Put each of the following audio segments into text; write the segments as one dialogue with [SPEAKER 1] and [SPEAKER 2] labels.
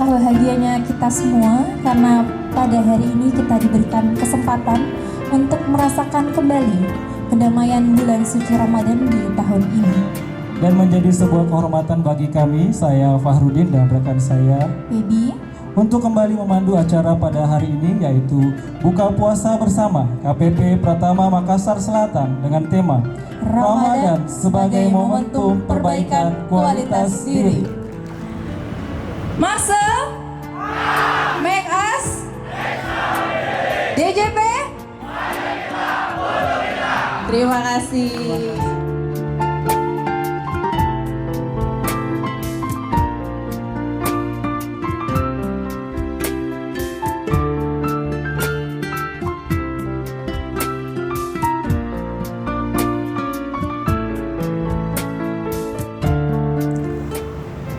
[SPEAKER 1] Alangkah bahagianya kita semua karena pada hari ini kita diberikan kesempatan untuk merasakan kembali kedamaian bulan suci Ramadan di tahun ini.
[SPEAKER 2] Dan menjadi sebuah kehormatan bagi kami, saya Fahrudin dan rekan saya
[SPEAKER 1] Baby,
[SPEAKER 2] untuk kembali memandu acara pada hari ini, yaitu Buka Puasa Bersama KPP Pratama Makassar Selatan dengan tema Ramadan sebagai momentum perbaikan kualitas diri.
[SPEAKER 1] Marcel, Make Us, DJP, terima kasih.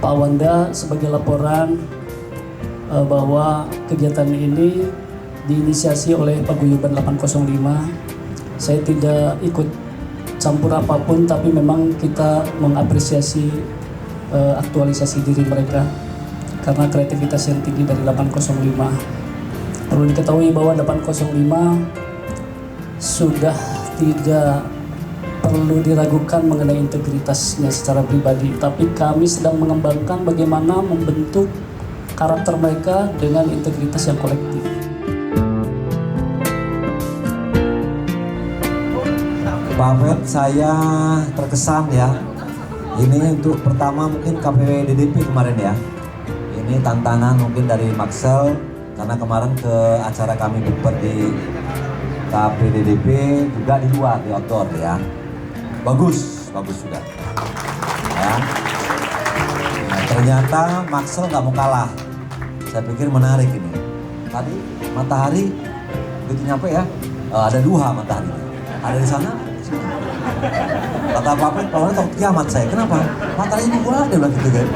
[SPEAKER 3] Pak Wanda sebagai laporan bahwa kegiatan ini diinisiasi oleh Paguyuban 805. Saya tidak ikut campur apapun, tapi memang kita mengapresiasi aktualisasi diri mereka karena kreativitas yang tinggi dari 805. Perlu diketahui bahwa 805 sudah tidak perlu diragukan mengenai integritasnya secara pribadi, tapi kami sedang mengembangkan bagaimana membentuk karakter mereka dengan integritas yang kolektif.
[SPEAKER 4] Pak Fed, saya terkesan ya. Ini untuk pertama mungkin KPWDDP kemarin ya. Ini tantangan mungkin dari Maxel karena kemarin ke acara kami bukber di KPWDDP juga di luar, di outdoor ya. Bagus juga. Ya. Nah, ternyata Maxel nggak mau kalah. Saya pikir menarik ini. Tadi matahari begitu nyampe ya, ada dua matahari. Ada di sana. Kata Papa, kalau takut kiamat saya. Kenapa? Matahari ini gua ada bilang gitu kan.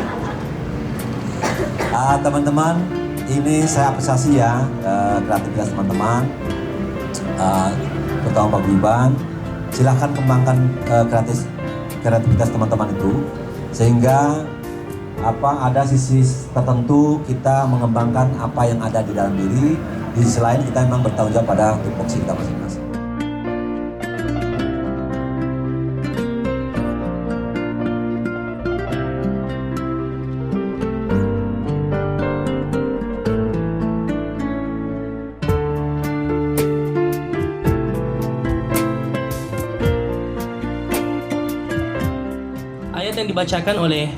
[SPEAKER 4] Teman-teman, ini saya apresiasi ya kreativitas teman-teman. Terutama Pak Guyuban. Silahkan kembangkan kreativitas teman-teman itu sehingga ada sisi tertentu kita mengembangkan apa yang ada di dalam diri, di sisi lain kita memang bertanggung jawab pada tupoksi kita masing-masing.
[SPEAKER 5] Ayat yang dibacakan oleh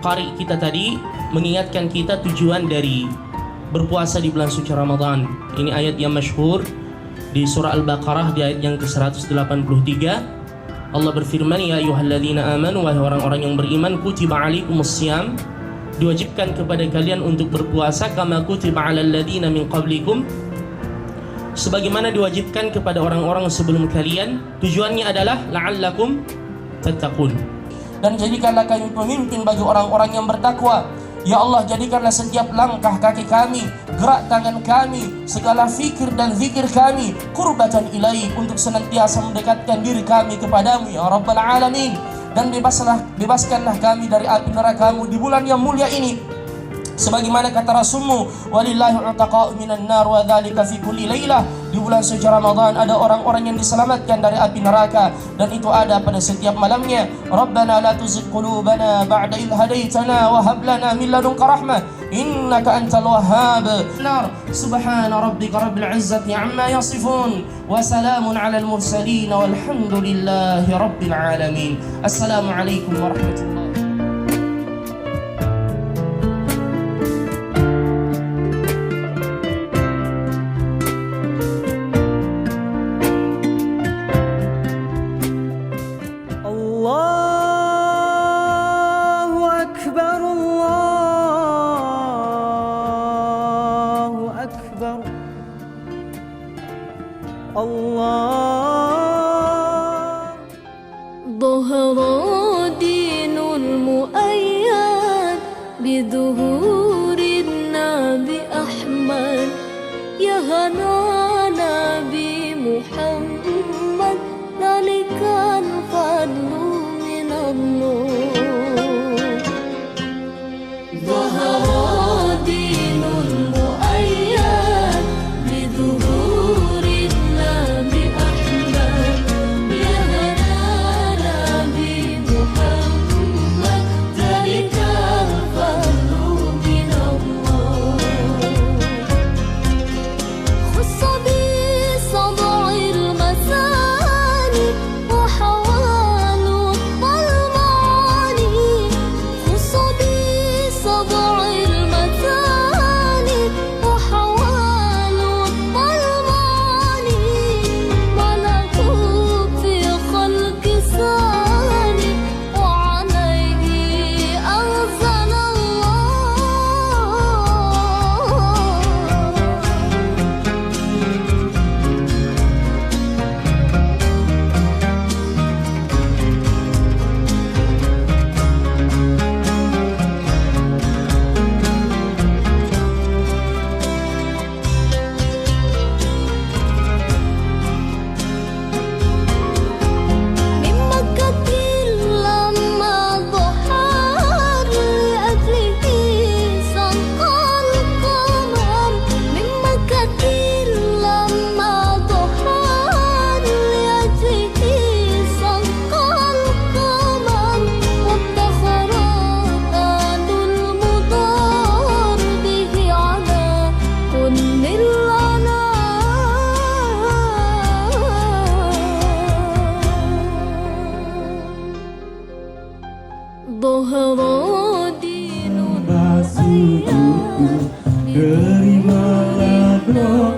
[SPEAKER 5] qari kita tadi mengingatkan kita tujuan dari berpuasa di bulan suci Ramadan. Ini ayat yang masyhur di surah Al-Baqarah di ayat yang ke-183. Allah berfirman, ya ayyuhalladzina amanu, wahai orang-orang yang beriman, kutiba alaikumussyam, diwajibkan kepada kalian untuk berpuasa, kama kutiba alal ladzina min qablikum, sebagaimana diwajibkan kepada orang-orang sebelum kalian. Tujuannya adalah la'allakum tattaqun. Dan jadikanlah kami pemimpin bagi orang-orang yang bertakwa. Ya Allah, jadikanlah setiap langkah kaki kami, gerak tangan kami, segala fikir dan zikir kami qurbatan ilaih, untuk senantiasa mendekatkan diri kami kepadamu ya Rabbal Alamin. Dan bebaskanlah kami dari api neraka-Mu di bulan yang mulia ini, sebagaimana kata Rasulmu, walillahi utaqa'u minan nar wa dzalika fi kulli lailah. Di bulan suci Ramadan ada orang-orang yang diselamatkan dari api neraka, dan itu ada pada setiap malamnya. Rabbana la tuzigh qulubana ba'da idh hadaitana wa hab lana min ladunka rahmah innaka antal wahhab. Subhana rabbika rabbil izzati amma yasifun wa salamun alal mursalin walhamdulillahi rabbil alamin. Assalamualaikum warahmatullahi.
[SPEAKER 6] ظهر دين المؤيد بظهور النبي أحمد يا هنا نبي محمد ذلك الفضل من الله ظهر dinun
[SPEAKER 7] Sujudku terimalah doa